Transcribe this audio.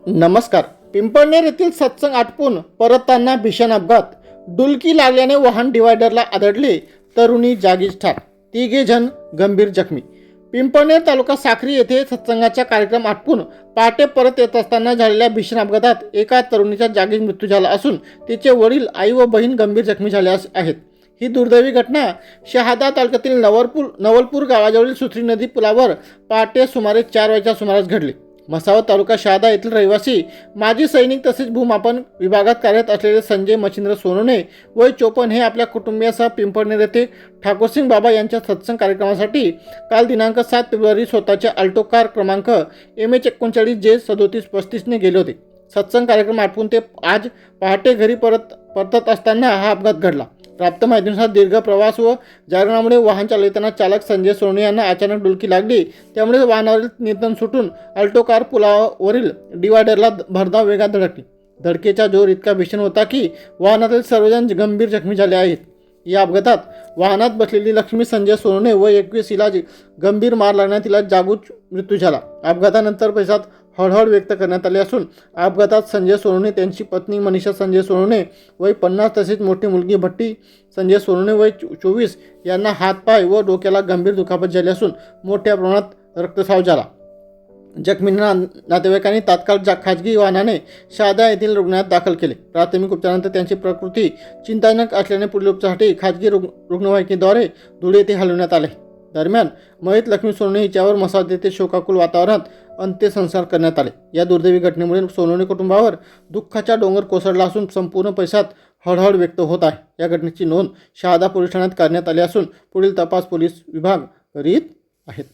नमस्कार. पिंपळनेर येथील सत्संग आटपून परतताना भीषण अपघात. डुलकी लागल्याने वाहन डिवायडरला आदळले. तरुणी जागीच ठार. तिघे जण गंभीर जखमी. पिंपळनेर तालुका साखरी येथे सत्संगाचा कार्यक्रम आटपून पहाटे परत येत असताना झालेल्या भीषण अपघातात एका तरुणीचा जागीच मृत्यू झाला असून तिचे वडील, आई व बहीण गंभीर जखमी झाले आहेत. ही दुर्दैवी घटना शहादा तालुक्यातील नवलपूर गावाजवळील सुत्री नदी पुलावर पहाटे सुमारे 4 वाजच्या सुमारास घडली. मसावत तालुका शहादा येथील रहिवासी, माजी सैनिक तसेच भूमापन विभागात कार्यरत असलेले संजय मच्छिंद्र सोनवणे वय 54 हे आपल्या कुटुंबियासह पिंपळनेर येथे ठाकूरसिंग बाबा यांच्या सत्संग कार्यक्रमासाठी काल दिनांक 7 फेब्रुवारी स्वतःच्या अल्टो कार क्रमांक MH41J3735 ने गेले होते. सत्संग कार्यक्रम आटपून ते आज पहाटे घरी परतत असताना हा अपघात घडला. प्राप्त माहितीनुसार दीर्घ प्रवास व जागरणामुळे वाहन चालवताना चालक संजय सोनवणे यांना अचानक डुलकी लागली. त्यामुळे वाहनावरील नियंत्रण सुटून अल्टो कार पुलावरील डिवायडरला भरधाव वेगात धडकली. धडकेचा जोर इतका भीषण होता की वाहनातील सर्वजण गंभीर जखमी झाले आहेत. या अपघातात वाहनात बसलेली लक्ष्मी संजय सोनवणे व 21 हिला गंभीर मार लागण्यात तिला जागूच मृत्यू झाला. अपघातानंतर परिसरात हळहळ व्यक्त करण्यात आली असून अपघातात संजय सोनवणे, त्यांची पत्नी मनीषा संजय सोनवणे वय 50 तसेच मोठी मुलगी भट्टी संजय सोनवणे वय 24 यांना हातपाय व डोक्याला गंभीर दुखापत झाली असून मोठ्या प्रमाणात रक्तस्राव झाला. जखमींना नातेवाईकांनी तात्काळ खाजगी वाहनाने शहादा येथील रुग्णालयात दाखल केले. प्राथमिक उपचारानंतर त्यांची प्रकृती चिंताजनक असल्याने पुढील उपचारासाठी खाजगी रुग्णवाहिकेद्वारे धुळे येथे हलवण्यात आले. दरम्यान मयत लक्ष्मी सोनवणे हिच्यावर मसावत येथे शोकाकुल वातावरणात अंत्यसंस्कार करण्यात आले. या दुर्दैवी घटनेमुळे सोनवणे कुटुंबावर दुःखाचा डोंगर कोसळला असून संपूर्ण परिसरात हळहळ व्यक्त होत आहे. या घटनेची नोंद शहादा पोलीस ठाण्यात करण्यात आली असून पुढील तपास पोलीस विभाग करीत आहेत.